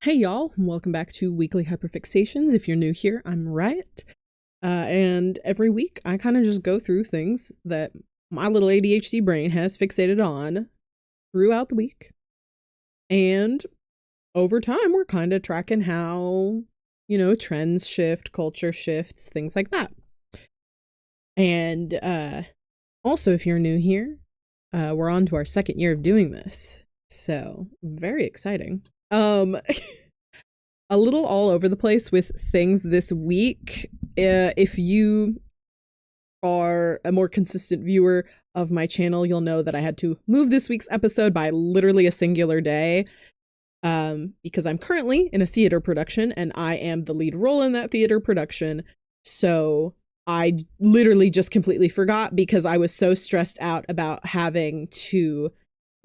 Hey y'all, welcome back to Weekly Hyperfixations. If you're new here, I'm Riot. And every week I kind of just go through things that my little ADHD brain has fixated on throughout the week. And over time, we're kind of tracking how, trends shift, culture shifts, things like that. And also, if you're new here, we're on to our second year of doing this. So, very exciting. A little all over the place with things this week. If you are a more consistent viewer of my channel, you'll know that I had to move this week's episode by literally a singular day, because I'm currently in a theater production and I am the lead role in that theater production. So I literally just completely forgot because I was so stressed out about having to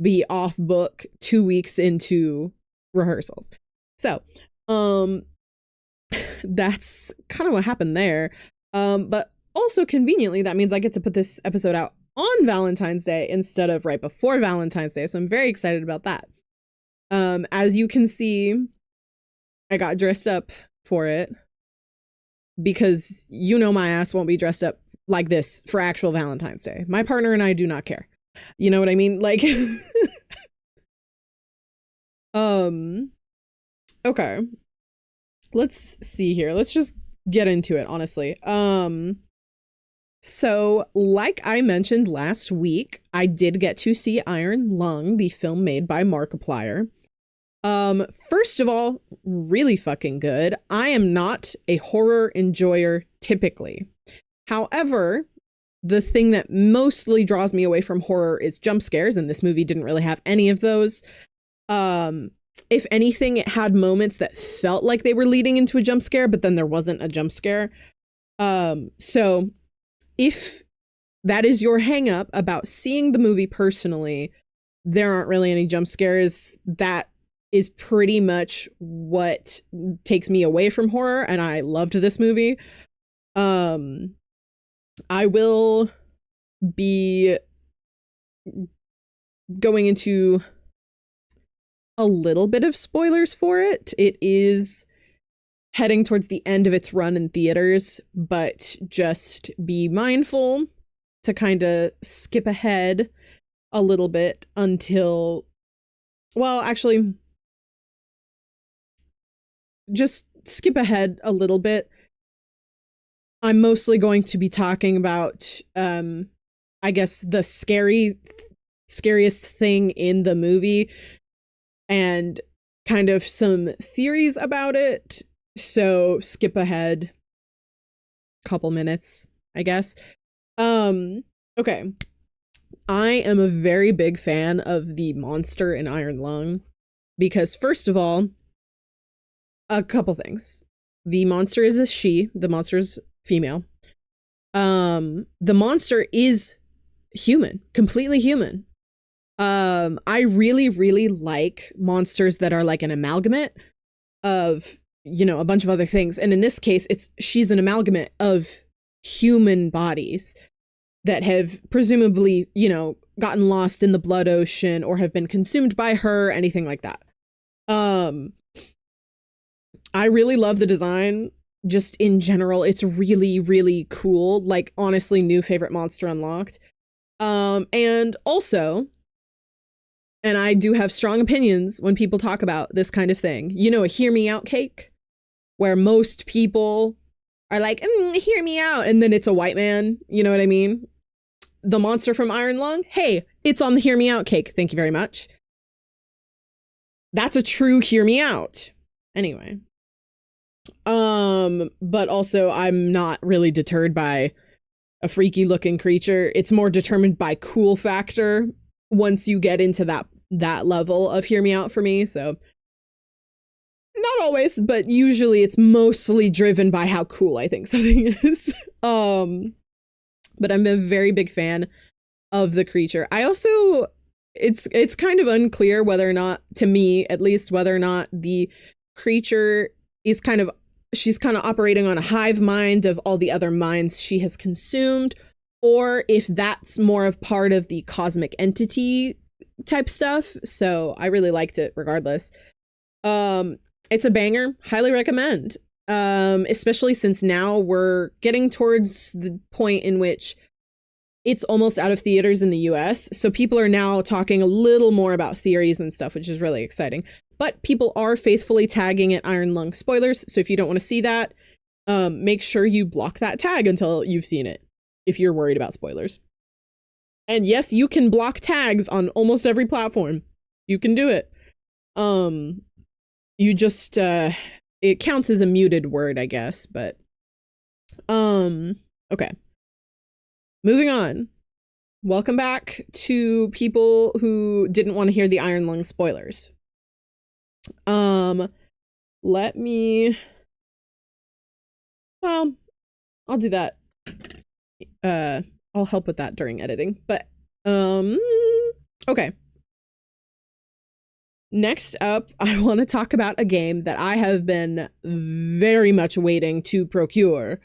be off book 2 weeks into rehearsals. So, that's kind of what happened there. But also conveniently, that means I get to put this episode out on Valentine's Day instead of right before Valentine's Day. So I'm very excited about that. As you can see, I got dressed up for it because my ass won't be dressed up like this for actual Valentine's Day. My partner and I do not care. You know what I mean? Like, okay. Let's see here. Let's just get into it, honestly. So like I mentioned last week, I did get to see Iron Lung, the film made by Markiplier. First of all, really fucking good. I am not a horror enjoyer typically. However, the thing that mostly draws me away from horror is jump scares, and this movie didn't really have any of those. If anything, it had moments that felt like they were leading into a jump scare, but then there wasn't a jump scare. So if that is your hang up about seeing the movie personally, there aren't really any jump scares. That is pretty much what takes me away from horror, and I loved this movie. I will be going into a little bit of spoilers for it. It is heading towards the end of its run in theaters, but just be mindful to kind of skip ahead a little bit until, well, actually, just skip ahead a little bit. I'm mostly going to be talking about, I guess, the scariest thing in the movie and kind of some theories about it. So skip ahead a couple minutes, I guess. Okay. I am a very big fan of the monster in Iron Lung because, first of all, a couple things. The monster is a she, the monster is female. The monster is human, completely human. I really, really like monsters that are like an amalgamate of, a bunch of other things. And in this case, she's an amalgamate of human bodies that have presumably, gotten lost in the blood ocean or have been consumed by her, anything like that. I really love the design. Just in general, it's really, really cool. Like, honestly, new favorite monster unlocked. And also, and I do have strong opinions when people talk about this kind of thing. A hear me out cake, where most people are like, hear me out. And then it's a white man. You know what I mean? The monster from Iron Lung, hey, it's on the hear me out cake. Thank you very much. That's a true hear me out. Anyway. But also I'm not really deterred by a freaky looking creature. It's more determined by cool factor once you get into that level of hear me out for me. So not always, but usually it's mostly driven by how cool I think something is. But I'm a very big fan of the creature. I also, it's kind of unclear whether or not, to me at least, whether or not the creature is she's kind of operating on a hive mind of all the other minds she has consumed, or if that's more of part of the cosmic entity type stuff. So I really liked it regardless. It's a banger. Highly recommend. Especially since now we're getting towards the point in which it's almost out of theaters in the US. So people are now talking a little more about theories and stuff, which is really exciting. But people are faithfully tagging it Iron Lung spoilers. So if you don't want to see that, make sure you block that tag until you've seen it, if you're worried about spoilers. And yes, you can block tags on almost every platform. You can do it. You just, it counts as a muted word, I guess, but, okay. Moving on. Welcome back to people who didn't want to hear the Iron Lung spoilers. Let me, well, I'll do that. I'll help with that during editing, but, okay. Next up, I want to talk about a game that I have been very much waiting to procure.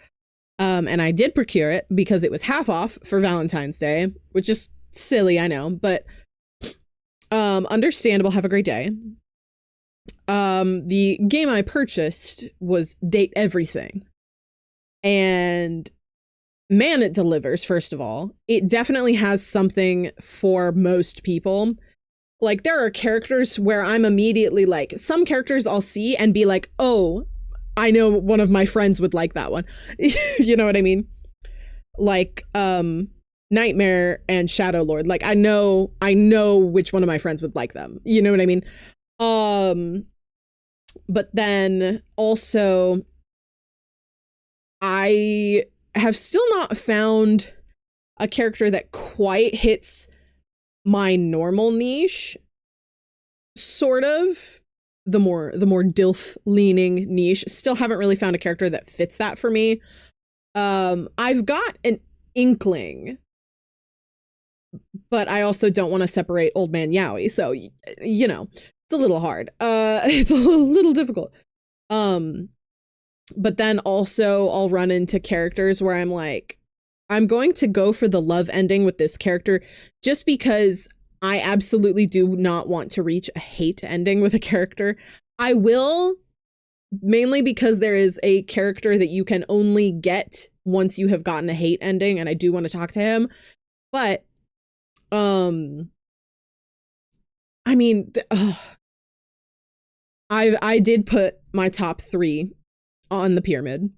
And I did procure it because it was half off for Valentine's Day, which is silly, I know, but understandable. Have a great day. The game I purchased was Date Everything. And man, it delivers, first of all. It definitely has something for most people. Like, there are characters where I'm immediately like, some characters I'll see and be like, oh, I know one of my friends would like that one. You know what I mean? Like, Nightmare and Shadow Lord. Like, I know which one of my friends would like them. You know what I mean? But then also, I have still not found a character that quite hits my normal niche, sort of. The more DILF leaning niche. Still haven't really found a character that fits that for me. I've got an inkling, but I also don't want to separate Old Man Yowie. So, you know, it's a little hard. It's a little difficult. But then also I'll run into characters where I'm like, I'm going to go for the love ending with this character just because I absolutely do not want to reach a hate ending with a character. I will, mainly because there is a character that you can only get once you have gotten a hate ending, and I do want to talk to him. But, I mean, I did put my top 3 on the pyramid,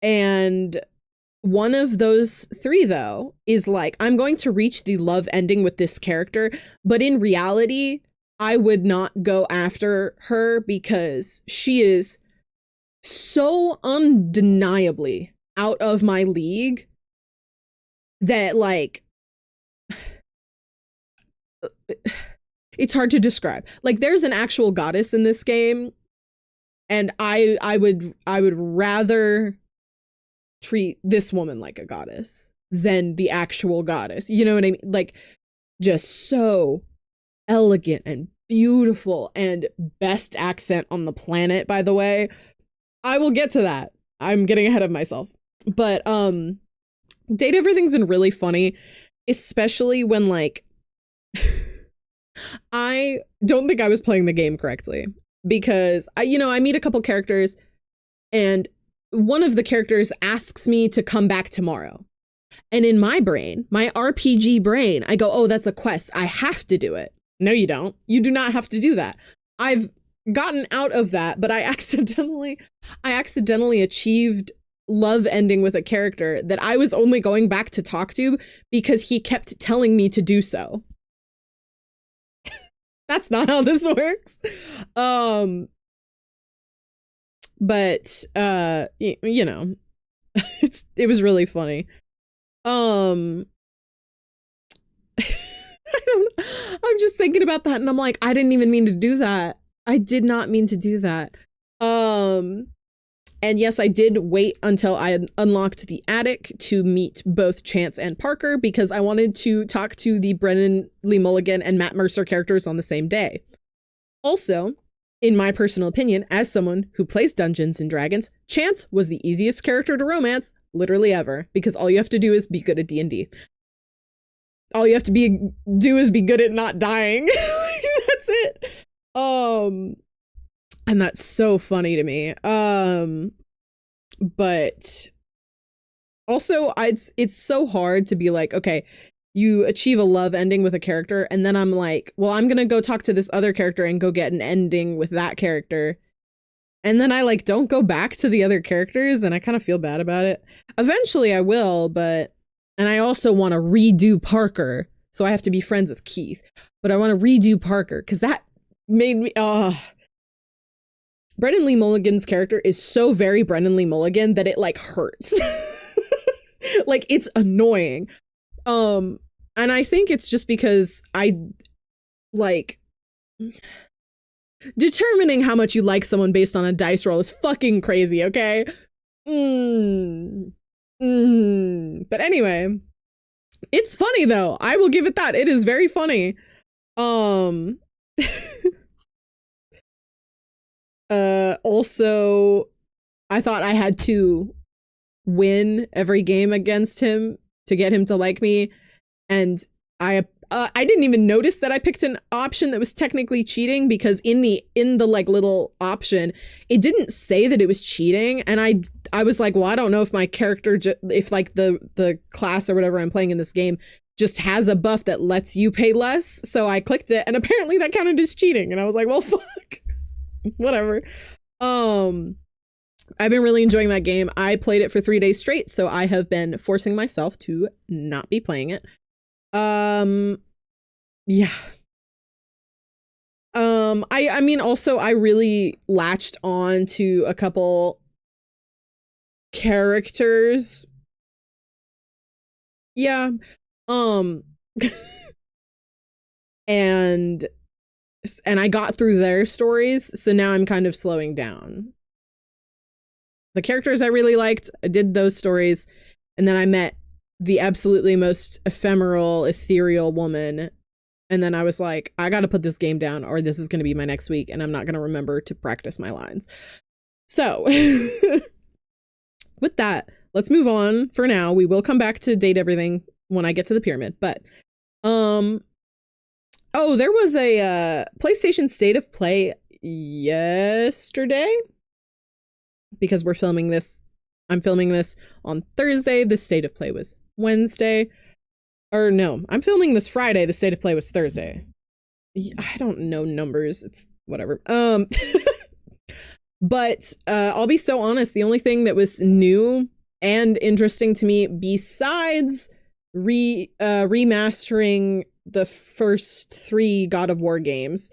and one of those 3, though, is like, I'm going to reach the love ending with this character, but in reality, I would not go after her because she is so undeniably out of my league that, like, it's hard to describe. Like, there's an actual goddess in this game, and I would rather treat this woman like a goddess than the actual goddess. You know what I mean? Like, just so elegant and beautiful, and best accent on the planet, by the way. I will get to that. I'm getting ahead of myself. But Date Everything's been really funny, especially when, like, I don't think I was playing the game correctly, because I meet a couple characters, and one of the characters asks me to come back tomorrow. And in my brain, my RPG brain, I go, oh, that's a quest. I have to do it. No, you don't. You do not have to do that. I've gotten out of that, but I accidentally achieved love ending with a character that I was only going back to talk to because he kept telling me to do so. That's not how this works. But you know, it was really funny. I don't, I'm just thinking about that, and I'm like, I didn't even mean to do that. I did not mean to do that. And yes, I did wait until I had unlocked the attic to meet both Chance and Parker, because I wanted to talk to the Brennan Lee Mulligan and Matt Mercer characters on the same day. Also, in my personal opinion, as someone who plays Dungeons and Dragons, Chance was the easiest character to romance literally ever, because all you have to do is be good at D&D. All you have to do is be good at not dying. That's it. And that's so funny to me. But also it's so hard to be like, okay, you achieve a love ending with a character, and then I'm like, well, I'm gonna go talk to this other character and go get an ending with that character. And then I like don't go back to the other characters, and I kind of feel bad about it. Eventually I will, but and I also want to redo Parker, so I have to be friends with Keith. But I want to redo Parker because that made me Brendan Lee Mulligan's character is so very Brendan Lee Mulligan that it like hurts. Like it's annoying. And I think it's just because I like determining how much you like someone based on a dice roll is fucking crazy, okay? But anyway, it's funny though. I will give it that. It is very funny. Also, I thought I had to win every game against him to get him to like me, and I didn't even notice that I picked an option that was technically cheating, because in the like little option it didn't say that it was cheating, and I was like, well, I don't know if my character if like the class or whatever I'm playing in this game just has a buff that lets you pay less, so I clicked it and apparently that counted as cheating, and I was like, well, fuck. Whatever. I've been really enjoying that game. I played it for 3 days straight, so I have been forcing myself to not be playing it. Yeah. I mean, also, I really latched on to a couple characters. Yeah. And I got through their stories, so now I'm kind of slowing down. The characters I really liked, I did those stories, and then I met the absolutely most ephemeral, ethereal woman, and then I was like, I gotta put this game down, or this is gonna be my next week, and I'm not gonna remember to practice my lines. So, with that, let's move on for now. We will come back to date everything when I get to the pyramid, but, oh, there was a PlayStation State of Play yesterday, because we're filming this. I'm filming this on Thursday. The State of Play was Wednesday. Or no, I'm filming this Friday. The State of Play was Thursday. I don't know numbers. It's whatever. But I'll be so honest. The only thing that was new and interesting to me, besides remastering the first 3 God of War games,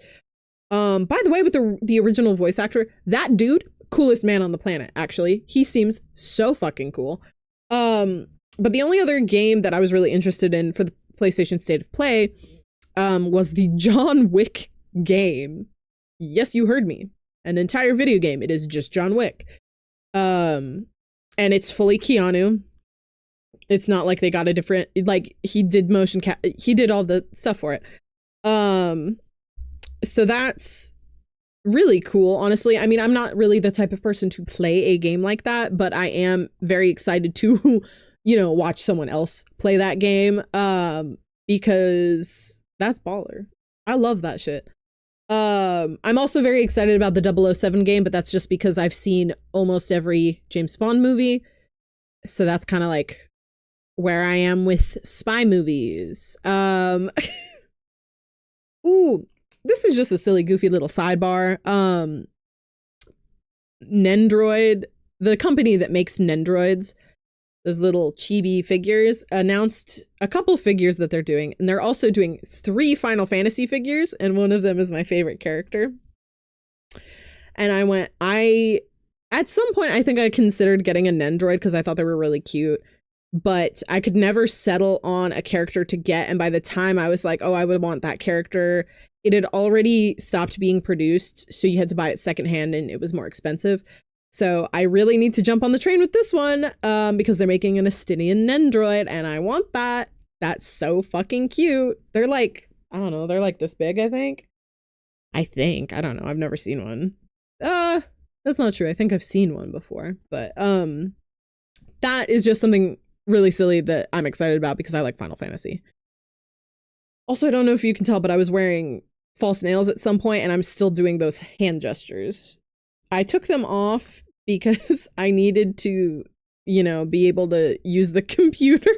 by the way, with the original voice actor, that dude, coolest man on the planet, actually. He seems so fucking cool. But the only other game that I was really interested in for the PlayStation State of Play was the John Wick game. Yes, you heard me. An entire video game. It is just John Wick. And it's fully Keanu. It's not like they got a different, like, he did he did all the stuff for it. So that's really cool, honestly. I mean, I'm not really the type of person to play a game like that, but I am very excited to, you know, watch someone else play that game, because that's baller. I love that shit. I'm also very excited about the 007 game, but that's just because I've seen almost every James Bond movie. So that's kind of like where I am with spy movies. Ooh, this is just a silly, goofy little sidebar. Nendroid, the company that makes Nendroids, those little chibi figures, announced a couple figures that they're doing, and they're also doing 3 Final Fantasy figures, and one of them is my favorite character. And at some point, I think I considered getting a Nendroid because I thought they were really cute, but I could never settle on a character to get, and by the time I was like, oh, I would want that character, it had already stopped being produced, so you had to buy it secondhand, and it was more expensive. So I really need to jump on the train with this one, because they're making an Estinian Nendroid, and I want that. That's so fucking cute. They're like, I don't know, they're like this big, I think. I don't know, I've never seen one. That's not true. I think I've seen one before, but that is just something really silly that I'm excited about because I like Final Fantasy. Also, I don't know if you can tell, but I was wearing false nails at some point, and I'm still doing those hand gestures. I took them off because I needed to, you know, be able to use the computer.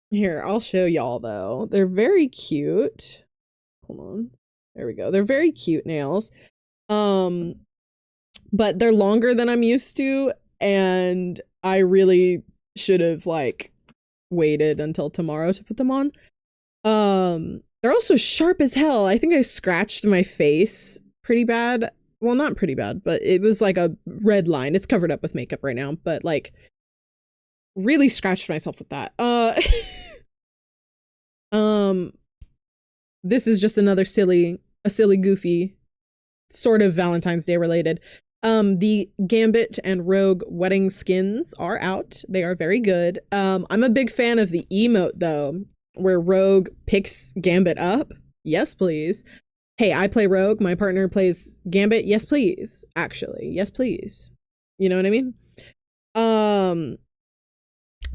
Here, I'll show y'all though. They're very cute. Hold on. There we go. They're very cute nails. But they're longer than I'm used to, and I really should have like waited until tomorrow to put them on. They're also sharp as hell. I think I scratched my face pretty bad. Well, not pretty bad, but it was like a red line. It's covered up with makeup right now, but like really scratched myself with that. This is just another silly, goofy, sort of Valentine's Day related. The Gambit and Rogue wedding skins are out. They are very good. I'm a big fan of the emote though, where Rogue picks Gambit up. Yes, please. Hey, I play Rogue. My partner plays Gambit. Yes, please. Actually, yes, please. You know what I mean?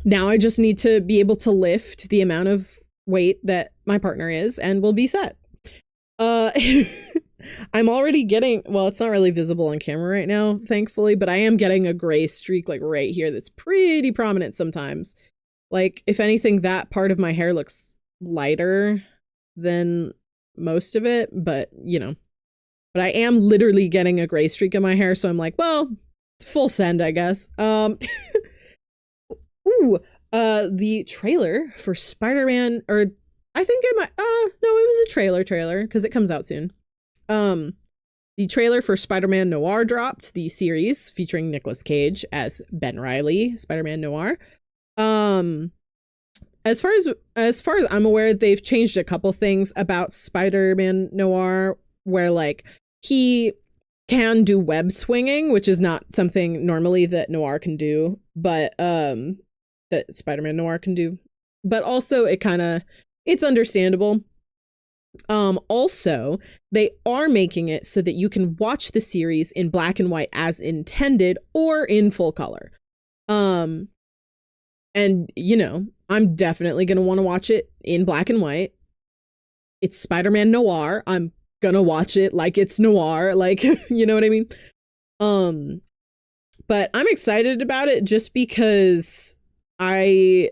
Now I just need to be able to lift the amount of weight that my partner is, and we'll be set. I'm already getting, well, it's not really visible on camera right now, thankfully, but I am getting a gray streak like right here that's pretty prominent sometimes. Like, if anything, that part of my hair looks lighter than most of it, but, you know. But I am literally getting a gray streak in my hair, so I'm like, well, full send, I guess. The trailer for Spider-Man, or I think it might, no, it was a trailer, because it comes out soon. The trailer for Spider-Man Noir dropped, the series featuring Nicolas Cage as Ben Reilly, Spider-Man Noir. As far as I'm aware, they've changed a couple things about Spider-Man Noir, where like he can do web swinging, which is not something normally that Noir can do, but that Spider-Man Noir can do. But also it's understandable. Also, they are making it so that you can watch the series in black and white as intended or in full color. And you know, I'm definitely going to want to watch it in black and white. It's Spider-Man Noir. I'm going to watch it like it's noir, like, you know what I mean? But I'm excited about it just because I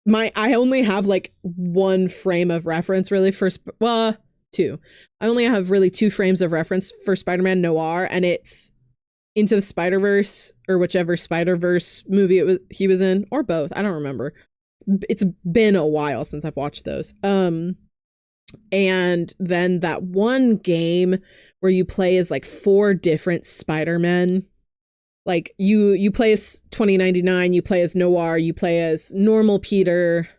only have like one frame of reference really for, two. I only have really 2 frames of reference for Spider-Man Noir, and it's Into the Spider-Verse, or whichever Spider-Verse movie he was in, or both. I don't remember. It's been a while since I've watched those. And then that one game where you play as like 4 different Spider-Men. Like you play as 2099, you play as Noir, you play as normal Peter.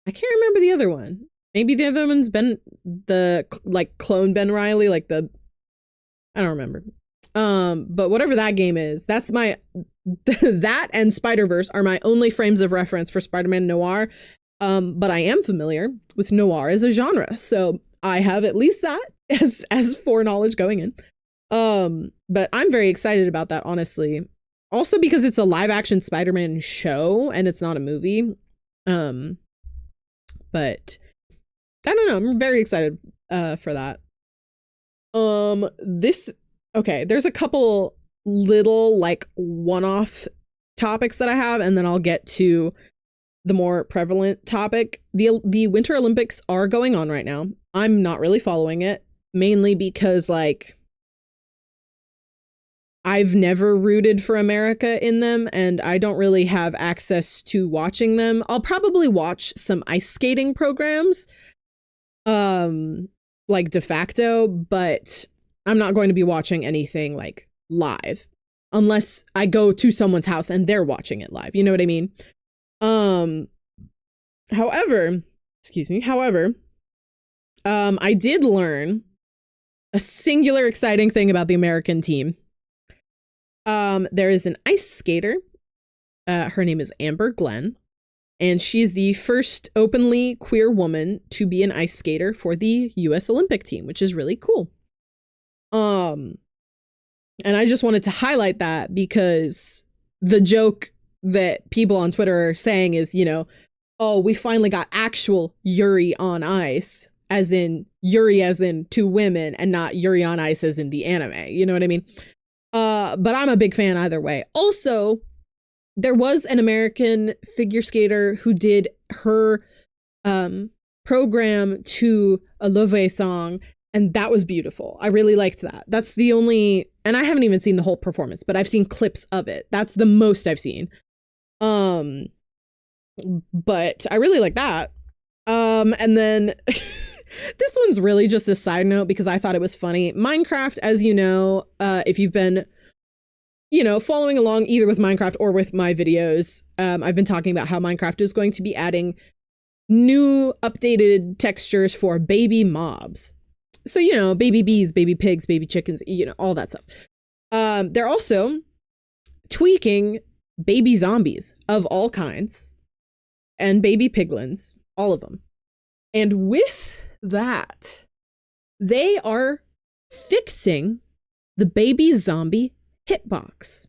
I can't remember the other one. Maybe the other one's been the like clone Ben Reilly, like I don't remember. But whatever that game is, that's my that and Spider-Verse are my only frames of reference for Spider-Man Noir. But I am familiar with noir as a genre, so I have at least that as foreknowledge going in. But I'm very excited about that, honestly. Also because it's a live action Spider-Man show and it's not a movie. But I don't know. I'm very excited for that. There's a couple little like one-off topics that I have, and then I'll get to the more prevalent topic. The Winter Olympics are going on right now. I'm not really following it, mainly because like I've never rooted for America in them, and I don't really have access to watching them. I'll probably watch some ice skating programs, like de facto, but I'm not going to be watching anything like live unless I go to someone's house and they're watching it live. You know what I mean? However, I did learn a singular exciting thing about the American team. There is an ice skater. Her name is Amber Glenn, and she's the first openly queer woman to be an ice skater for the US Olympic team, which is really cool. And I just wanted to highlight that because the joke that people on Twitter are saying is, you know, oh, we finally got actual Yuri on ice. as in Yuri as in two women and not Yuri on Ice as in the anime. You know what I mean? But I'm a big fan either way. Also, there was an American figure skater who did her program to a Love song, and that was beautiful. I really liked that. That's the only, and I haven't even seen the whole performance, but I've seen clips of it. That's the most I've seen. But I really like that. And then this one's really just a side note because I thought it was funny. Minecraft, as you know, if you've been, you know, following along either with Minecraft or with my videos, I've been talking about how Minecraft is going to be adding new updated textures for baby mobs. So, you know, baby bees, baby pigs, baby chickens, you know, all that stuff. They're also tweaking baby zombies of all kinds and baby piglins, all of them. And with that, they are fixing the baby zombie hitbox.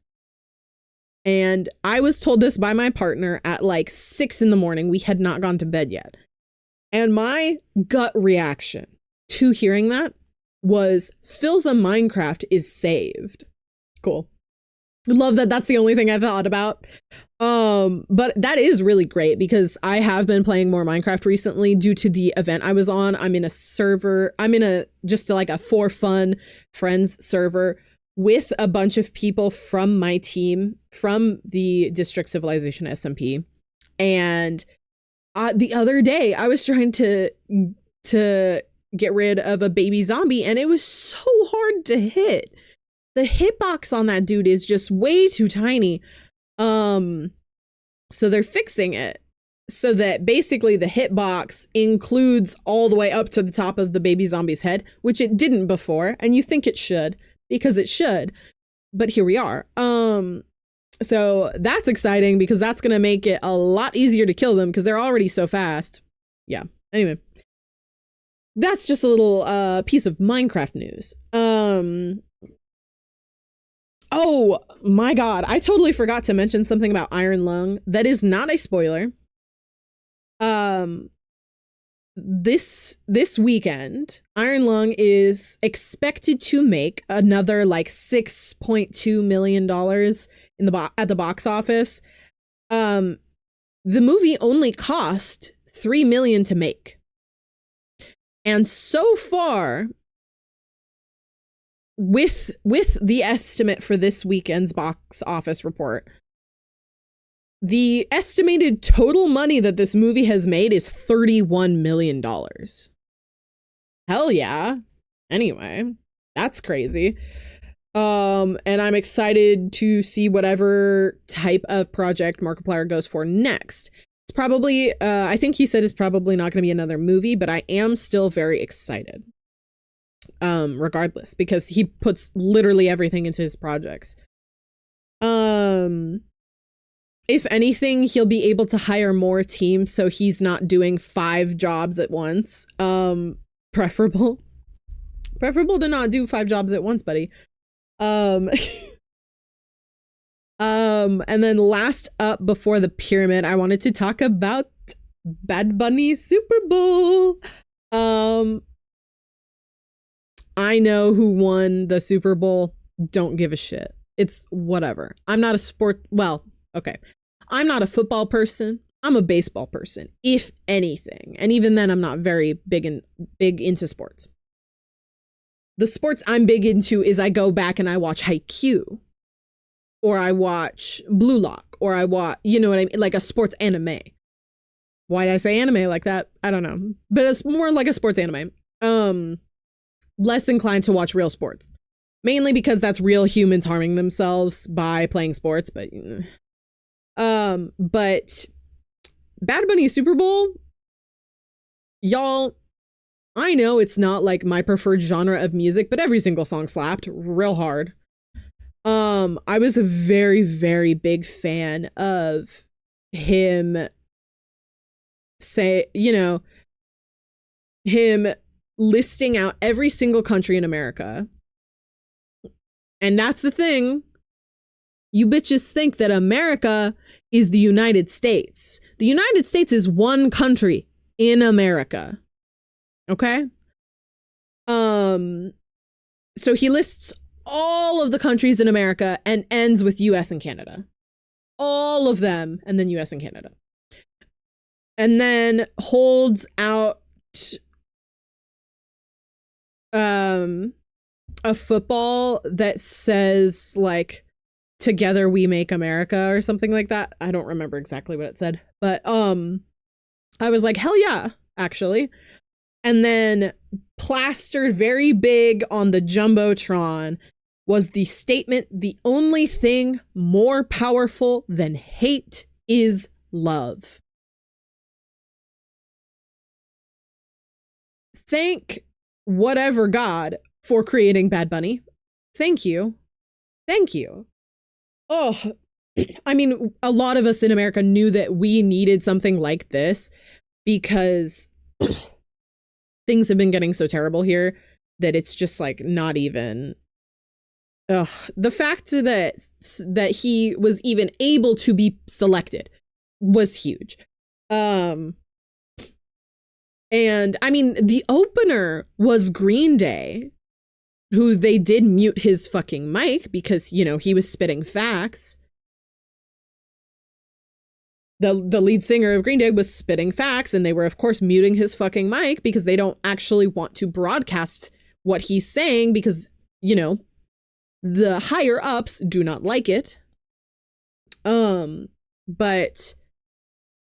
And I was told this by my partner at like 6 a.m. We had not gone to bed yet. And my gut reaction to hearing that was Philza Minecraft is saved. Cool. Love that that's the only thing I thought about. But that is really great because I have been playing more Minecraft recently due to the event I was on. I'm in a server. I'm in a just like a for fun friends server with a bunch of people from my team from the District Civilization SMP. And the other day I was trying to get rid of a baby zombie and it was so hard to hit. The hitbox on that dude is just way too tiny. So they're fixing it so that basically the hitbox includes all the way up to the top of the baby zombie's head, which it didn't before, and you think it should because it should, but here we are. So that's exciting because that's gonna make it a lot easier to kill them because they're already so fast. Yeah. Anyway, that's just a little piece of Minecraft news. Oh my God, I totally forgot to mention something about Iron Lung. That is not a spoiler. This weekend, Iron Lung is expected to make another like $6.2 million in at the box office. The movie only cost $3 million to make. And so far, with the estimate for this weekend's box office report, the estimated total money that this movie has made is $31 million. Hell yeah. Anyway, that's crazy. And I'm excited to see whatever type of project Markiplier goes for next. It's probably, I think he said it's probably not going to be another movie, but I am still very excited. Regardless, because he puts literally everything into his projects. If anything, he'll be able to hire more teams so he's not doing 5 jobs at once. Preferable to not do 5 jobs at once, buddy. And then last up before the pyramid, I wanted to talk about Bad Bunny's Super Bowl. I know who won the Super Bowl. Don't give a shit. It's whatever. I'm not a sport. Well, okay. I'm not a football person. I'm a baseball person, if anything. And even then, I'm not very big into sports. The sports I'm big into is I go back and I watch Haikyuu, or I watch Blue Lock, or I watch, you know what I mean? Like a sports anime. Why did I say anime like that? I don't know. But it's more like a sports anime. Less inclined to watch real sports, mainly because that's real humans harming themselves by playing sports. But Bad Bunny Super Bowl, y'all, I know it's not like my preferred genre of music, but every single song slapped real hard. I was a very, very big fan of him him listing out every single country in America. And that's the thing. You bitches think that America is the United States. The United States is one country in America. Okay. So he lists all of the countries in America and ends with US and Canada. All of them, and then US and Canada. And then holds out a football that says like "Together we make America" or something like that. I don't remember exactly what it said, but I was like, hell yeah, actually. And then plastered very big on the Jumbotron was the statement, "The only thing more powerful than hate is love." Thank whatever God for creating Bad Bunny. Thank you. Thank you. Oh, I mean, a lot of us in America knew that we needed something like this because things have been getting so terrible here that it's just like not even. Ugh, the fact that he was even able to be selected was huge. And I mean, the opener was Green Day, who they did mute his fucking mic because, you know, he was spitting facts. The lead singer of Green Day was spitting facts, and they were, of course, muting his fucking mic because they don't actually want to broadcast what he's saying because, you know, the higher ups do not like it. But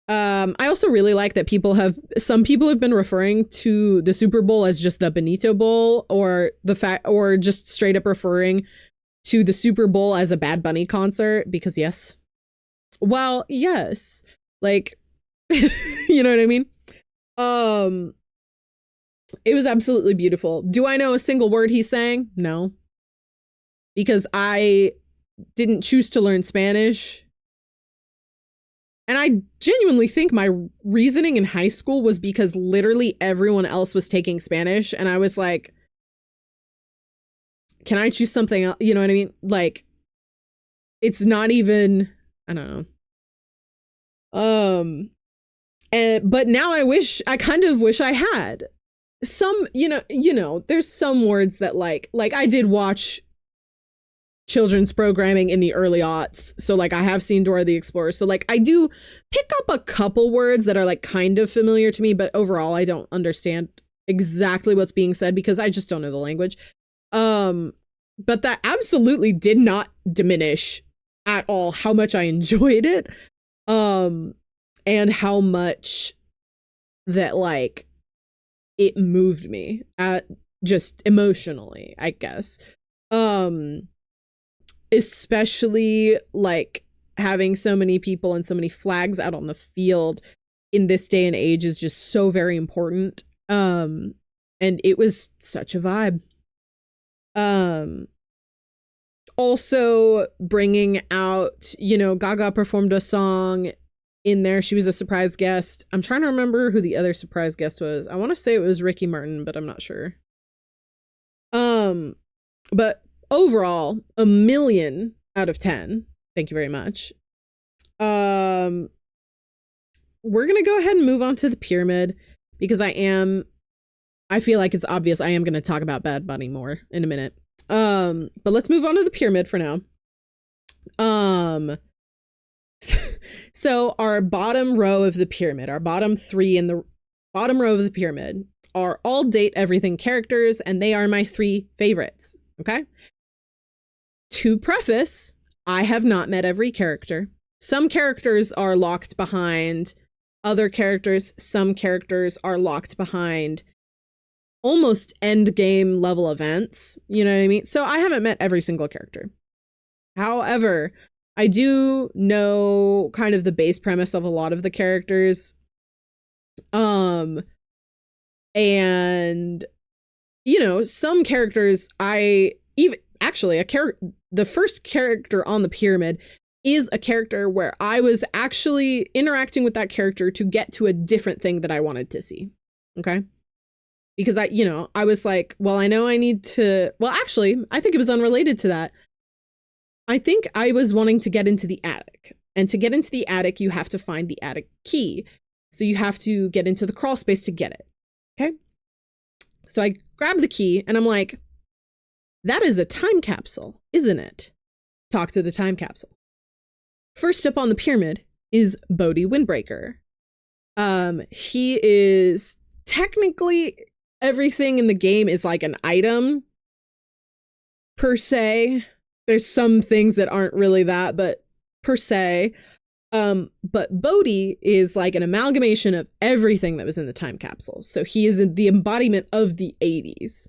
I also really like that some people have been referring to the Super Bowl as just the Benito Bowl, or just straight up referring to the Super Bowl as a Bad Bunny concert, because yes. Well, yes. Like, you know what I mean? It was absolutely beautiful. Do I know a single word he's saying? No. Because I didn't choose to learn Spanish. And I genuinely think my reasoning in high school was because literally everyone else was taking Spanish. And I was like, can I choose something else? You know what I mean? Like, it's not even, I don't know. But now I kind of wish I had some, you know, there's some words that like I did watch children's programming in the early aughts. So like I have seen Dora the Explorer. So like I do pick up a couple words that are like kind of familiar to me, but overall I don't understand exactly what's being said because I just don't know the language. But that absolutely did not diminish at all how much I enjoyed it. And how much that like it moved me just emotionally, I guess. Especially like having so many people and so many flags out on the field in this day and age is just so very important. And it was such a vibe. Also bringing out, you know, Gaga performed a song in there. She was a surprise guest. I'm trying to remember who the other surprise guest was. I want to say it was Ricky Martin, but I'm not sure. But overall, 1,000,000 out of 10. Thank you very much. We're gonna go ahead and move on to the pyramid because I feel like it's obvious I am gonna talk about Bad Bunny more in a minute. But let's move on to the pyramid for now. So our bottom row of the pyramid, our bottom three in the bottom row of the pyramid are all Date Everything characters, and they are my 3 favorites. Okay. To preface, I have not met every character. Some characters are locked behind other characters. Some characters are locked behind almost end game level events. You know what I mean? So I haven't met every single character. However, I do know kind of the base premise of a lot of the characters. And you know, some characters the first character on the pyramid is a character where I was actually interacting with that character to get to a different thing that I wanted to see. Okay. Because I was like, well, I know I need to, well, actually, I think it was unrelated to that. I think I was wanting to get into the attic, and to get into the attic, you have to find the attic key. So you have to get into the crawl space to get it. Okay. So I grab the key and I'm like, that is a time capsule, isn't it? Talk to the time capsule. First up on the pyramid is Bodhi Windbreaker. He is technically, everything in the game is like an item per se. There's some things that aren't really that, but per se. But Bodhi is like an amalgamation of everything that was in the time capsule. So he is the embodiment of the 80s.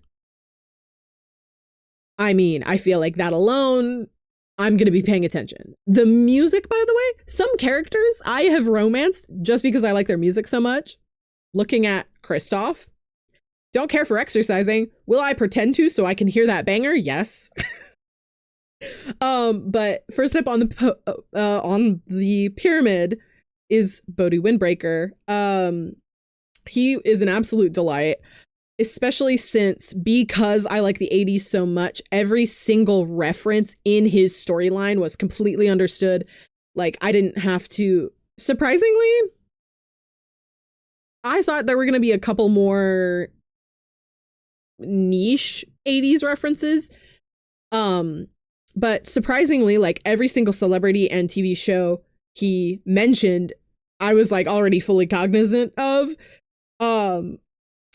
I mean, I feel like that alone, I'm going to be paying attention. The music, by the way, some characters I have romanced just because I like their music so much. Looking at Kristoff. Don't care for exercising. Will I pretend to so I can hear that banger? Yes. But first up on the pyramid is Bodhi Windbreaker. He is an absolute delight, especially since, because I like the 80s so much, every single reference in his storyline was completely understood. Like, I didn't have to, surprisingly, I thought there were going to be a couple more niche 80s references. But surprisingly, like every single celebrity and TV show he mentioned, I was like already fully cognizant of.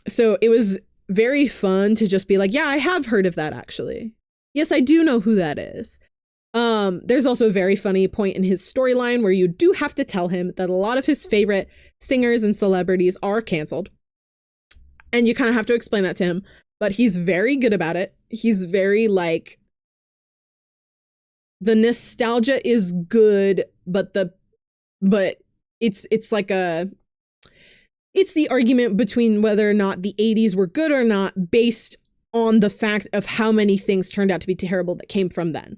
So it was very fun to just be like, yeah, I have heard of that actually. Yes, I do know who that is. There's also a very funny point in his storyline where you do have to tell him that a lot of his favorite singers and celebrities are canceled. And you kind of have to explain that to him, but he's very good about it. He's very like, the nostalgia is good, but it's like it's the argument between whether or not the 80s were good or not based on the fact of how many things turned out to be terrible that came from then.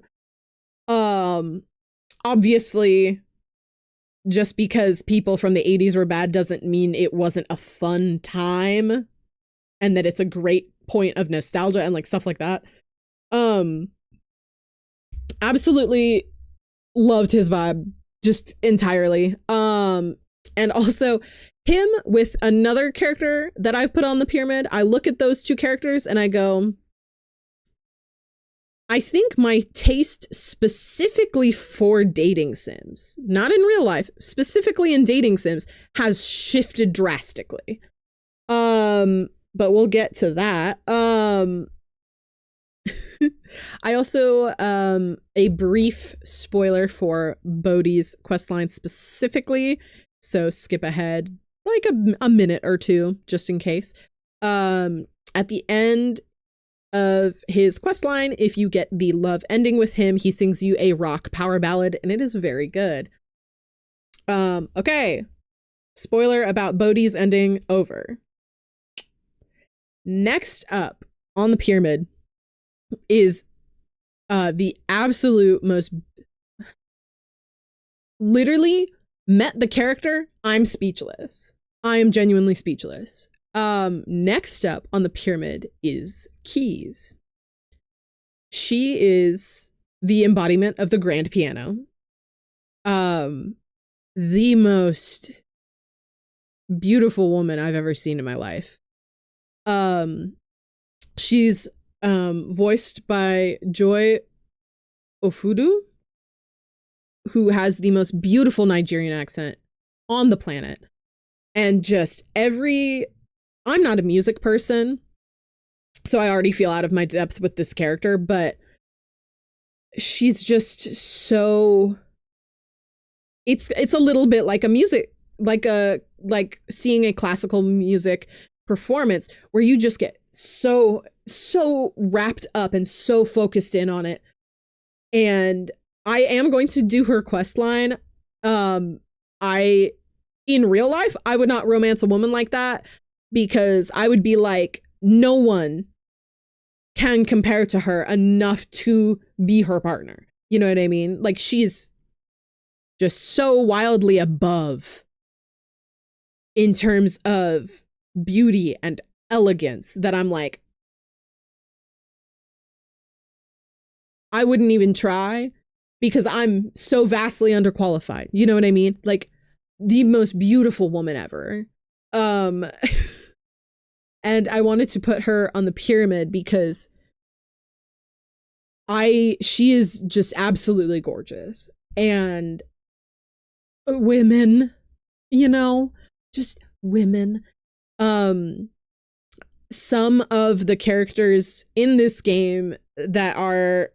Obviously, just because people from the 80s were bad doesn't mean it wasn't a fun time and that it's a great point of nostalgia and like stuff like that. Absolutely loved his vibe just entirely. And also him with another character that I've put on the pyramid. I look at those two characters and I go, I think my taste specifically for dating sims, not in real life, specifically in dating sims, has shifted drastically. But we'll get to that. I also, a brief spoiler for Bodhi's questline specifically, so skip ahead like a minute or two, just in case. At the end of his questline, if you get the love ending with him, he sings you a rock power ballad, and it is very good. Okay. Spoiler about Bodhi's ending over. Next up on the pyramid is the absolute most, literally met the character, I'm speechless. I am genuinely speechless. Next up on the pyramid is Keys. She is the embodiment of the grand piano. The most beautiful woman I've ever seen in my life. She's voiced by Joy Ofudu, who has the most beautiful Nigerian accent on the planet. And just I'm not a music person, so I already feel out of my depth with this character, but she's just so, it's a little bit like a music, like seeing a classical music performance where you just get so wrapped up and so focused in on it. And I am going to do her quest line. In real life, I would not romance a woman like that because I would be like, no one can compare to her enough to be her partner. You know what I mean? Like, she's just so wildly above in terms of beauty and elegance that I'm like, I wouldn't even try because I'm so vastly underqualified. You know what I mean? Like, the most beautiful woman ever. And And I wanted to put her on the pyramid because she is just absolutely gorgeous. And women, you know, just women. Some of the characters in this game that are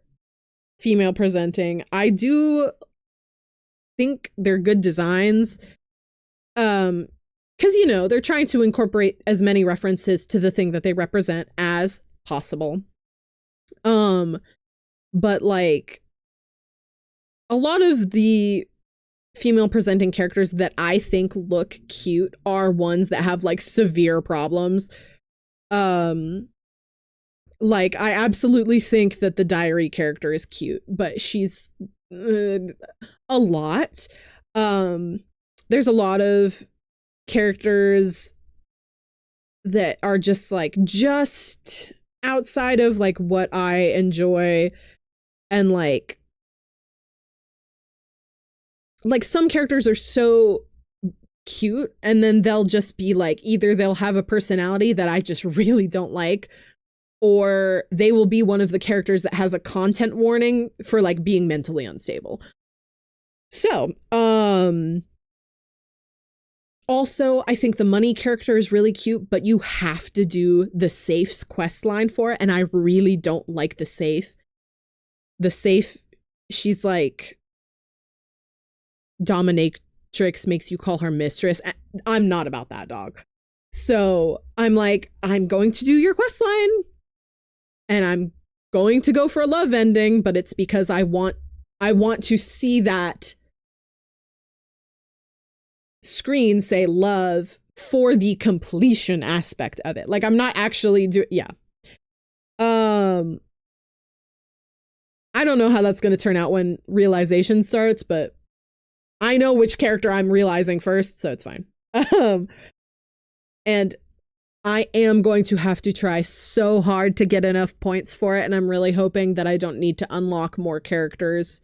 female presenting, I do think they're good designs. Because, you know, they're trying to incorporate as many references to the thing that they represent as possible. But like a lot of the female presenting characters that I think look cute are ones that have like severe problems. Like I absolutely think that the diary character is cute, but she's a lot. There's a lot of characters that are just outside of like what I enjoy, and like some characters are so cute and then they'll just be like, either they'll have a personality that I just really don't like, or they will be one of the characters that has a content warning for like being mentally unstable. So, also, I think the money character is really cute, but you have to do the Safe's quest line for it, and I really don't like the Safe. The Safe, she's like, dominatrix makes you call her mistress. I'm not about that, dog. So I'm like, I'm going to do your quest line, and I'm going to go for a love ending, but it's because I want to see that screen say love for the completion aspect of it. Like I'm not actually I don't know how that's going to turn out when realization starts, but I know which character I'm realizing first, so it's fine. And I am going to have to try so hard to get enough points for it, and I'm really hoping that I don't need to unlock more characters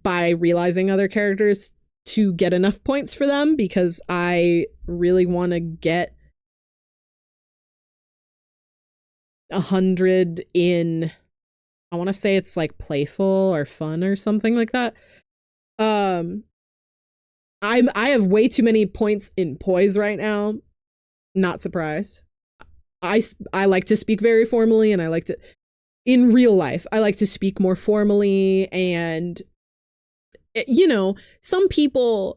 by realizing other characters to get enough points for them, because I really want to get 100 in, I want to say it's like playful or fun or something like that. I have way too many points in poise right now. Not surprised. I like to speak very formally, and I like to, in real life, I like to speak more formally, and you know, some people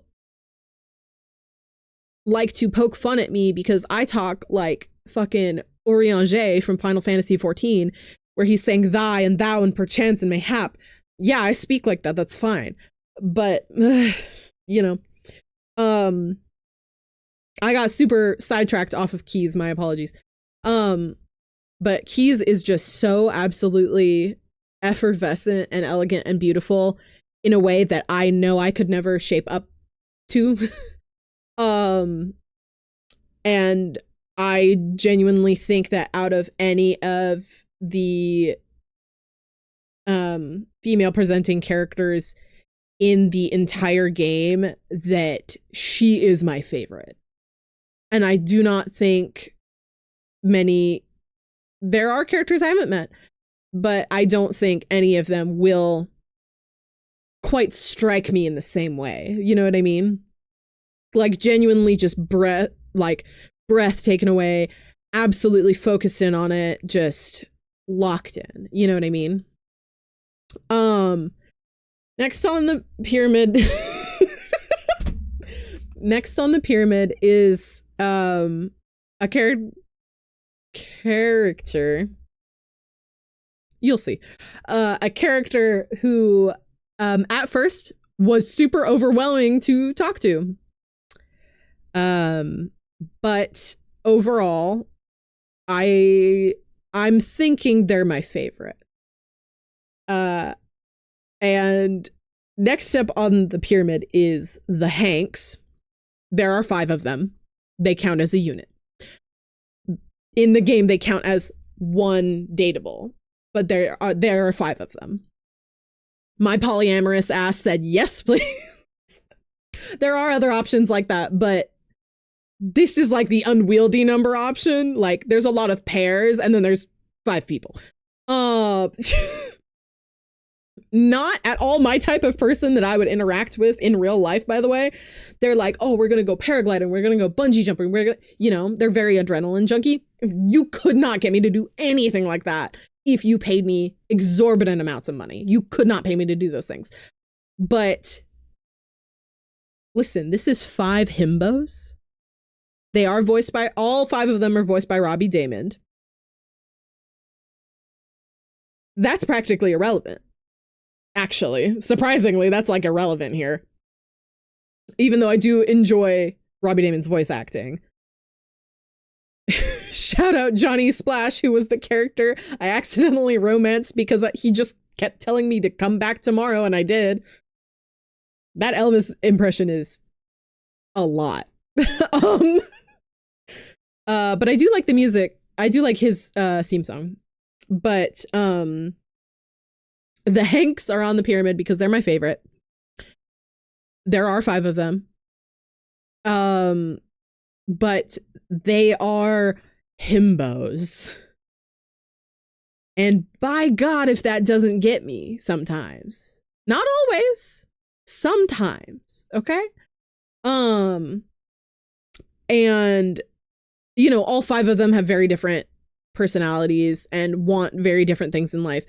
like to poke fun at me because I talk like fucking Oriange from Final Fantasy XIV, where he's saying thy and thou and perchance and mayhap. Yeah, I speak like that. That's fine. But, you know, I got super sidetracked off of Keys. My apologies. But Keys is just so absolutely effervescent and elegant and beautiful in a way that I know I could never shape up to. And I genuinely think that out of any of the female presenting characters in the entire game, that she is my favorite. And I do not think there are characters I haven't met, but I don't think any of them will quite strike me in the same way. You know what I mean? Like genuinely just breath taken away, absolutely focused in on it, just locked in. You know what I mean? Next on the pyramid next on the pyramid is a character. You'll see. A character who at first was super overwhelming to talk to. But overall, I'm thinking they're my favorite. And next up on the pyramid is the Hanks. There are 5 of them. They count as a unit. In the game, they count as one dateable, but there are 5 of them. My polyamorous ass said, yes, please. There are other options like that, but this is like the unwieldy number option. Like there's a lot of pairs and then there's 5 people. Not at all my type of person that I would interact with in real life, by the way. They're like, oh, we're going to go paragliding. We're going to go bungee jumping. We're going to, you know, they're very adrenaline junkie. You could not get me to do anything like that if you paid me exorbitant amounts of money. You could not pay me to do those things. But listen, this is 5 himbos. They are voiced by, all 5 of them are voiced by Robbie Daymond. That's practically irrelevant. Actually, surprisingly, that's like irrelevant here. Even though I do enjoy Robbie Daymond's voice acting. Shout out Johnny Splash, who was the character I accidentally romanced because he just kept telling me to come back tomorrow, and I did. That Elvis impression is a lot. But I do like the music. I do like his theme song. But the Hanks are on the pyramid because they're my favorite. There are 5 of them. But they are himbos. And by God, if that doesn't get me sometimes. Not always. Sometimes. Okay? And, you know, all 5 of them have very different personalities and want very different things in life.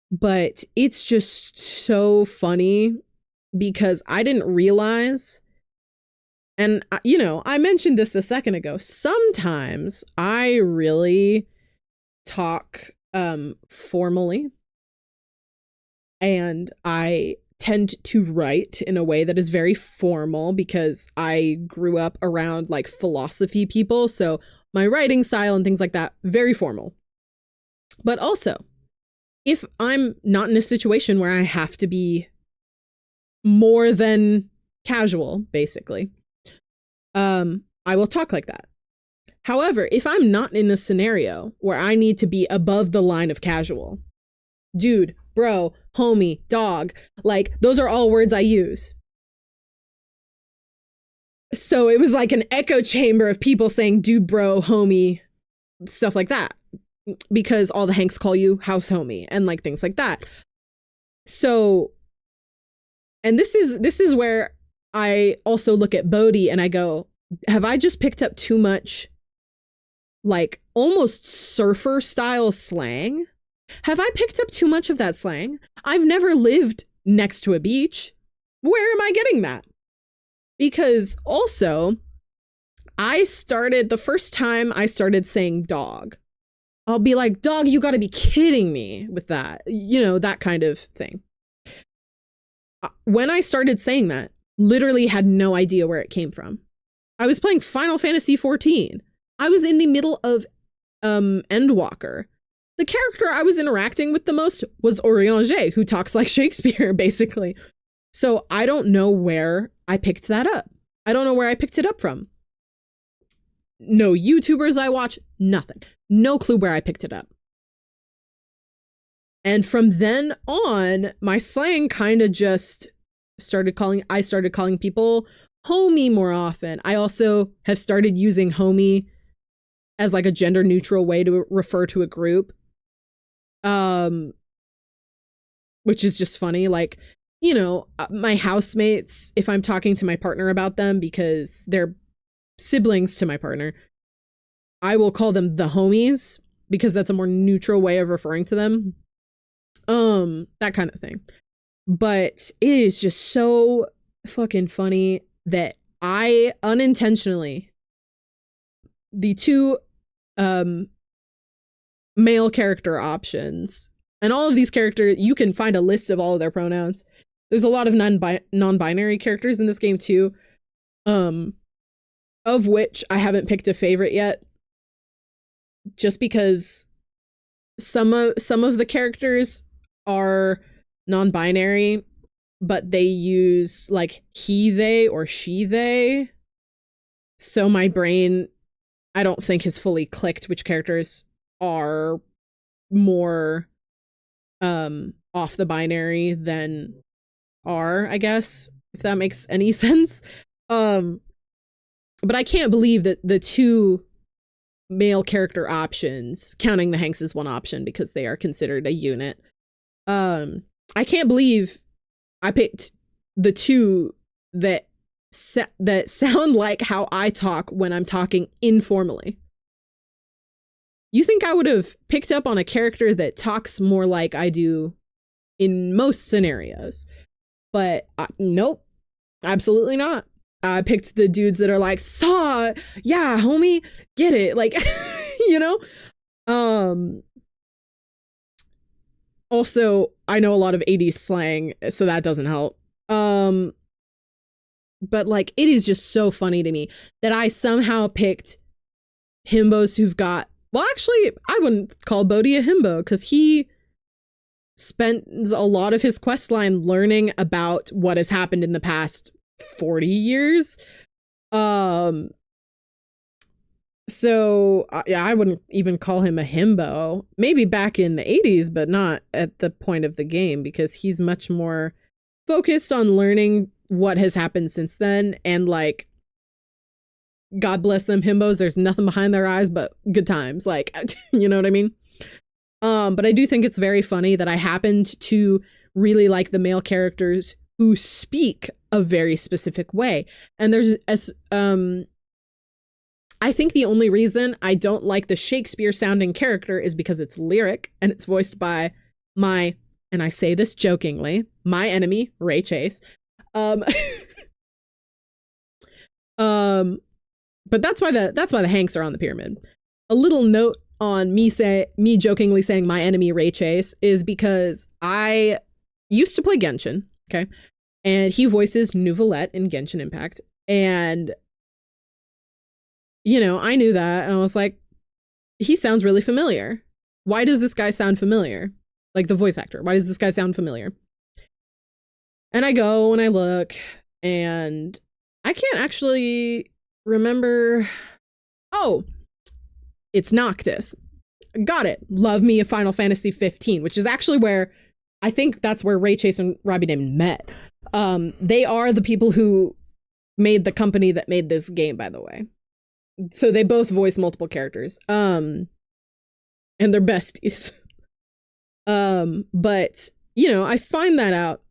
But it's just so funny because I didn't realize, and you know, I mentioned this a second ago, sometimes I really talk formally, and I tend to write in a way that is very formal because I grew up around like philosophy people, so my writing style and things like that, very formal. But also, if I'm not in a situation where I have to be more than casual, basically, I will talk like that. However, if I'm not in a scenario where I need to be above the line of casual, dude, bro, homie, dog, like those are all words I use. So it was like an echo chamber of people saying dude, bro, homie, stuff like that. Because all the Hanks call you house homie and like things like that. So, and this is where I also look at Bodhi and I go, have I just picked up too much like almost surfer style slang? Have I picked up too much of that slang? I've never lived next to a beach. Where am I getting that? Because also, the first time I started saying dog, I'll be like, dog, you gotta be kidding me with that. You know, that kind of thing. When I started saying that, literally had no idea where it came from. I was playing Final Fantasy XIV. I was in the middle of Endwalker. The character I was interacting with the most was Orianger, who talks like Shakespeare, basically. So I don't know where I picked that up. I don't know where I picked it up from. No YouTubers I watch, nothing. No clue where I picked it up. And from then on, my slang kind of just started calling people homie more often. I also have started using homie as like a gender neutral way to refer to a group. Which is just funny. Like, you know, my housemates, if I'm talking to my partner about them because they're siblings to my partner, I will call them the homies because that's a more neutral way of referring to them. That kind of thing. But it is just so fucking funny that I unintentionally, the 2 male character options, and all of these characters, you can find a list of all of their pronouns. There's a lot of non-binary characters in this game too, of which I haven't picked a favorite yet. Just because some of the characters are non-binary, but they use like he, they, or she, they. So my brain, I don't think has fully clicked which characters are more off the binary than are, I guess, if that makes any sense. But I can't believe that the two male character options, counting the Hanks as one option because they are considered a unit, I can't believe I picked the two that that sound like how I talk when I'm talking informally. You think I would have picked up on a character that talks more like I do in most scenarios, but nope, absolutely not. I picked the dudes that are like, saw, yeah, homie, get it, like, you know. Also, I know a lot of 80s slang, so that doesn't help. But like, it is just so funny to me that I somehow picked himbos who've got, well, actually, I wouldn't call Bodhi a himbo because he spends a lot of his quest line learning about what has happened in the past 40 years. So yeah, I wouldn't even call him a himbo. Maybe back in the 80s, but not at the point of the game, because he's much more focused on learning what has happened since then. And like, God bless them himbos, there's nothing behind their eyes but good times. Like, you know what I mean? But I do think it's very funny that I happened to really like the male characters who speak a very specific way. And there's I think the only reason I don't like the Shakespeare sounding character is because it's lyric and it's voiced by my, and I say this jokingly, my enemy, Ray Chase. But that's why the Hanks are on the pyramid. A little note on me jokingly saying my enemy Ray Chase is because I used to play Genshin, okay? And he voices Neuvillette in Genshin Impact. And, you know, I knew that. And I was like, he sounds really familiar. Why does this guy sound familiar? Like the voice actor. Why does this guy sound familiar? And I go and I look and I can't actually remember. Oh, it's Noctis. Got it. Love me a Final Fantasy 15, which is actually where I think that's where Ray Chase and Robbie Damon met. They are the people who made the company that made this game, by the way. So they both voice multiple characters. And they're besties. But, you know, I find that out.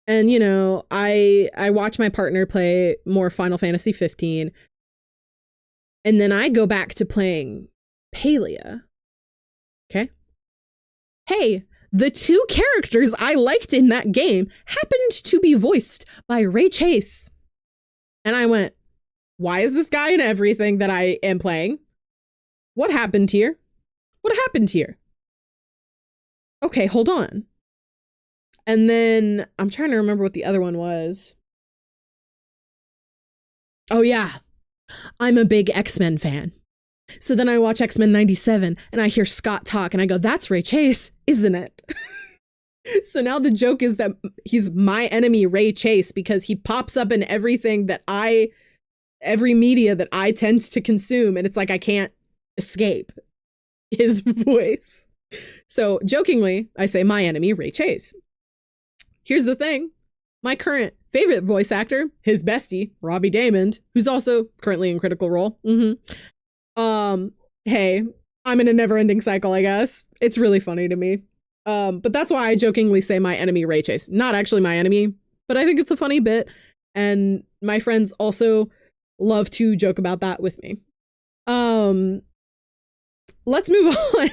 And, you know, I watch my partner play more Final Fantasy 15. And then I go back to playing Palia. Okay. Hey, the two characters I liked in that game happened to be voiced by Ray Chase. And I went, why is this guy in everything that I am playing? What happened here? What happened here? Okay, hold on. And then I'm trying to remember what the other one was. Oh yeah, I'm a big X-Men fan. So then I watch X-Men 97 and I hear Scott talk and I go, that's Ray Chase, isn't it? So now the joke is that he's my enemy Ray Chase because he pops up in everything that every media that I tend to consume, and it's like I can't escape his voice. So jokingly, I say my enemy Ray Chase. Here's the thing. My current favorite voice actor, his bestie, Robbie Damon, who's also currently in Critical Role. Hey, I'm in a never-ending cycle, I guess. It's really funny to me. But that's why I jokingly say my enemy Ray Chase. Not actually my enemy, but I think it's a funny bit. And my friends also love to joke about that with me. Let's move on,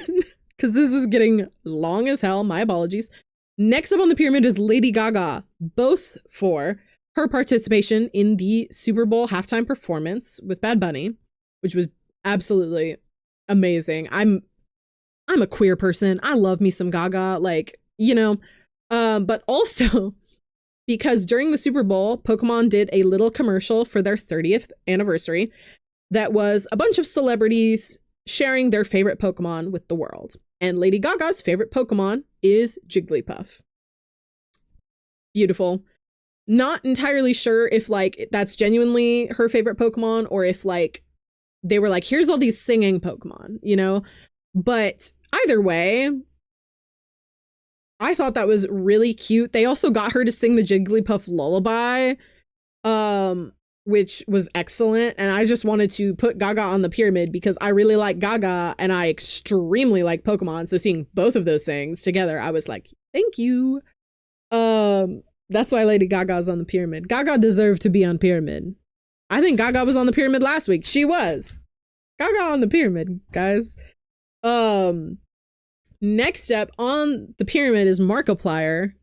because this is getting long as hell. My apologies. Next up on the pyramid is Lady Gaga, both for her participation in the Super Bowl halftime performance with Bad Bunny, which was absolutely amazing. I'm a queer person. I love me some Gaga, like, you know, but also because during the Super Bowl, Pokemon did a little commercial for their 30th anniversary that was a bunch of celebrities sharing their favorite Pokemon with the world. And Lady Gaga's favorite Pokemon is Jigglypuff. Beautiful. Not entirely sure if like that's genuinely her favorite Pokemon or if like they were like, here's all these singing Pokemon, you know? But either way, I thought that was really cute. They also got her to sing the Jigglypuff lullaby. which was excellent. And I just wanted to put Gaga on the pyramid because I really like Gaga and I extremely like Pokemon. So seeing both of those things together, I was like, thank you. That's why Lady Gaga's on the pyramid. Gaga deserved to be on pyramid. I think Gaga was on the pyramid last week. She was. Gaga on the pyramid, guys. Next up on the pyramid is Markiplier,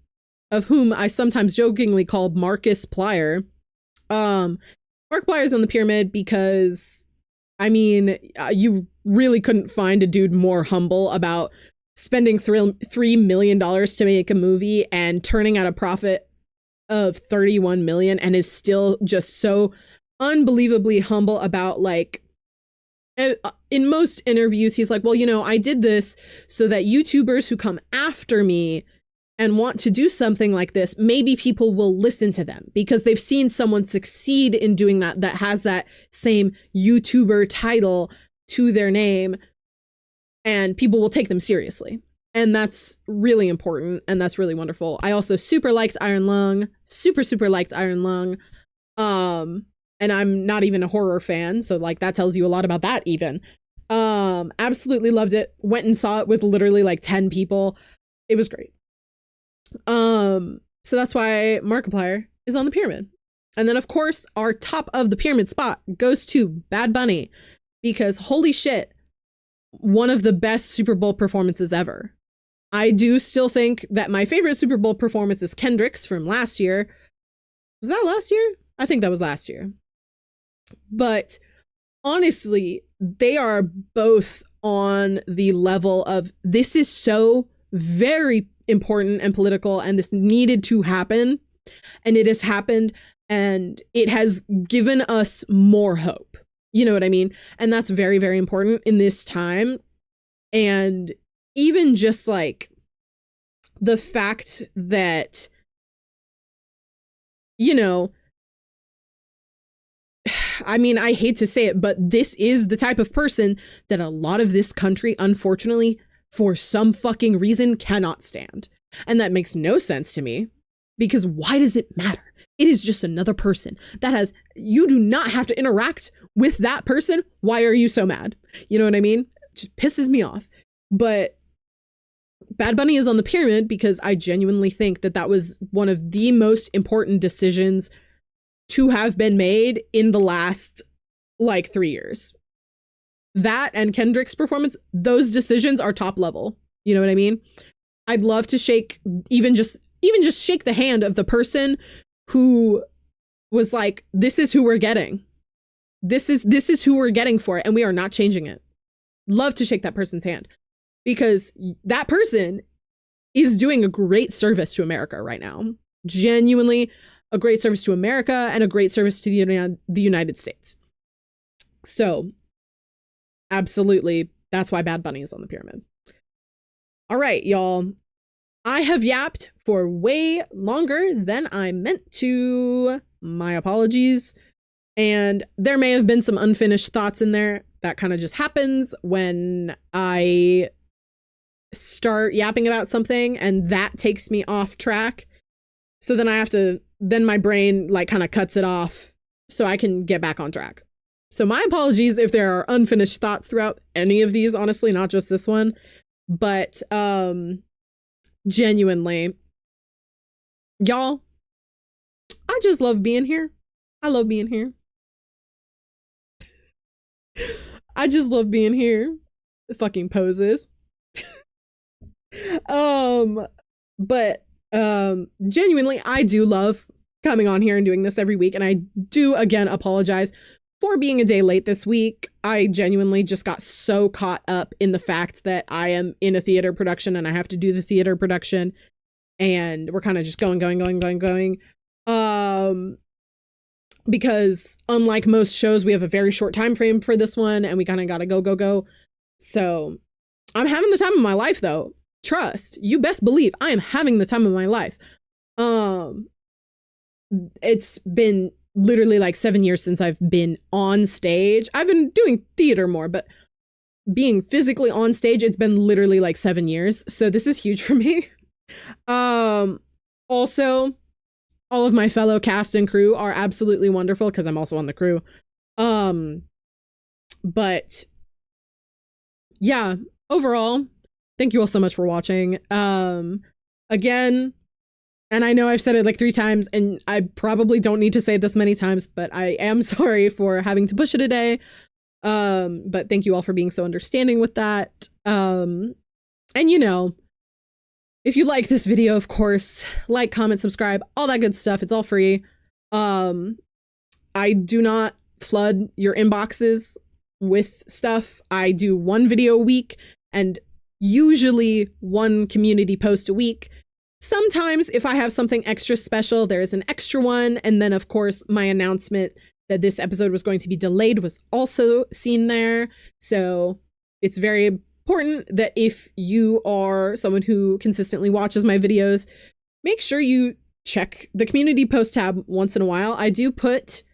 of whom I sometimes jokingly call Marcus Plier. Markiplier's on the pyramid because, I mean, you really couldn't find a dude more humble about spending $3 million to make a movie and turning out a profit of 31 million, and is still just so unbelievably humble about, like, in most interviews, he's like, well, you know, I did this so that YouTubers who come after me and want to do something like this, maybe people will listen to them because they've seen someone succeed in doing that has that same YouTuber title to their name, and people will take them seriously. And that's really important, and that's really wonderful. I also super liked Iron Lung. Super liked Iron Lung. And I'm not even a horror fan, so like that tells you a lot about that even. Absolutely loved it. Went and saw it with literally like 10 people. It was great. So that's why Markiplier is on the pyramid. And then of course our top of the pyramid spot goes to Bad Bunny, because holy shit, one of the best Super Bowl performances ever. I do still think that my favorite Super Bowl performance is Kendrick's from last year. Was that last year? I think that was last year. But honestly, they are both on the level of, this is so very important and political, and this needed to happen, and it has happened, and it has given us more hope. You know what I mean? And that's very, very important in this time. And even just like the fact that, you know, I mean, I hate to say it, but this is the type of person that a lot of this country, unfortunately, for some fucking reason, cannot stand. And that makes no sense to me, because why does it matter? It is just another person that has, you do not have to interact with that person. Why are you so mad? You know what I mean? It just pisses me off. But Bad Bunny is on the pyramid because I genuinely think that that was one of the most important decisions to have been made in the last like 3 years. That and Kendrick's performance, those decisions are top level. You know what I mean? I'd love to shake, even just shake the hand of the person who was like, this is who we're getting. This is who we're getting for it, and we are not changing it. Love to shake that person's hand, because that person is doing a great service to America right now. Genuinely a great service to America and a great service to the United States. So absolutely, that's why Bad Bunny is on the pyramid. All right, y'all. I have yapped for way longer than I meant to. My apologies. And there may have been some unfinished thoughts in there. That kind of just happens when I start yapping about something and that takes me off track. So then my brain like kind of cuts it off so I can get back on track. So my apologies if there are unfinished thoughts throughout any of these, honestly, not just this one. But genuinely, y'all, I just love being here. I love being here. I just love being here. The fucking poses. But genuinely, I do love coming on here and doing this every week. And I do, again, apologize for being a day late this week. I genuinely just got so caught up in the fact that I am in a theater production and I have to do the theater production. And we're kind of just going. Because unlike most shows, we have a very short time frame for this one, and we kind of gotta go. So I'm having the time of my life, though. Trust, you best believe I am having the time of my life. It's been literally like 7 years since I've been on stage. I've been doing theater more, but being physically on stage, it's been literally like 7 years. So this is huge for me. Also, all of my fellow cast and crew are absolutely wonderful because I'm also on the crew. But yeah, overall, thank you all so much for watching. Again, and I know I've said it like 3 times, and I probably don't need to say this many times, but I am sorry for having to push it a day. But thank you all for being so understanding with that. And you know, if you like this video, of course, like, comment, subscribe, all that good stuff. It's all free. I do not flood your inboxes with stuff. I do 1 video a week and usually 1 community post a week. Sometimes if I have something extra special, there is an extra one. And then of course my announcement that this episode was going to be delayed was also seen there. So it's very important that if you are someone who consistently watches my videos, make sure you check the community post tab once in a while. I do put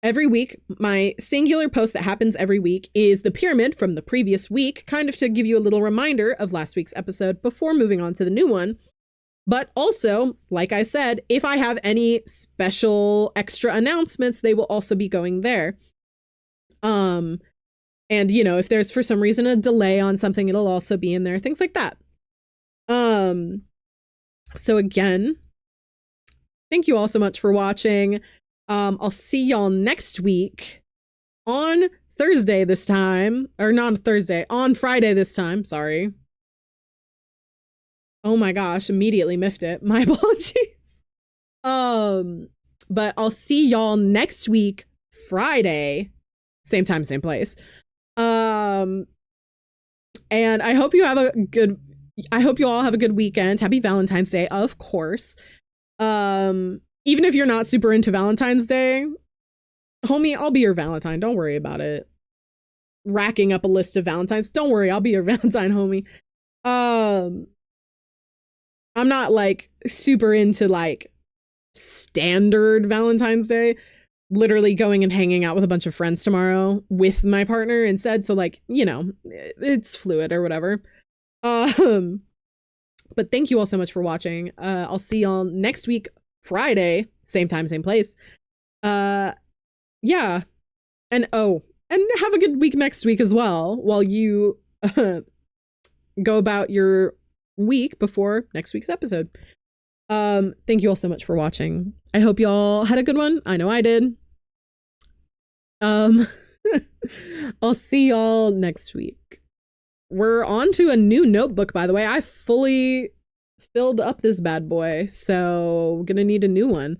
every week, my singular post that happens every week is the pyramid from the previous week, kind of to give you a little reminder of last week's episode before moving on to the new one. But also, like I said, if I have any special extra announcements, they will also be going there. And you know, if there's for some reason a delay on something, it'll also be in there, things like that. So again, thank you all so much for watching. I'll see y'all next week on Thursday this time, or not Thursday, on Friday this time. Sorry. Oh my gosh, immediately miffed it. My apologies. But I'll see y'all next week, Friday, same time, same place. And I hope you all have a good weekend. Happy Valentine's Day, of course. Even if you're not super into Valentine's Day, homie, I'll be your Valentine. Don't worry about it. Racking up a list of Valentines. Don't worry, I'll be your Valentine, homie. I'm not like super into like standard Valentine's Day. Literally going and hanging out with a bunch of friends tomorrow with my partner instead. So like, you know, it's fluid or whatever. But thank you all so much for watching. I'll see y'all next week, Friday, same time, same place. Yeah. And have a good week next week as well, while you go about your week before next week's episode. Thank you all so much for watching. I hope y'all had a good one. I know I did. I'll see y'all next week. We're on to a new notebook, by the way. I fully filled up this bad boy, so gonna need a new one.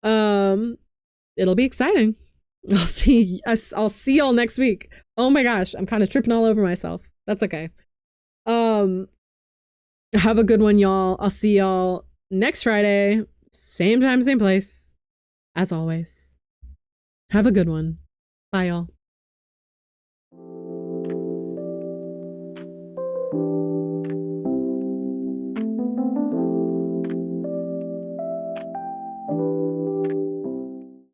It'll be exciting. I'll see y'all next week. Oh my gosh, I'm kind of tripping all over myself. That's okay. Have a good one, y'all. I'll see y'all next Friday, same time, same place, as always. Have a good one. Bye, y'all.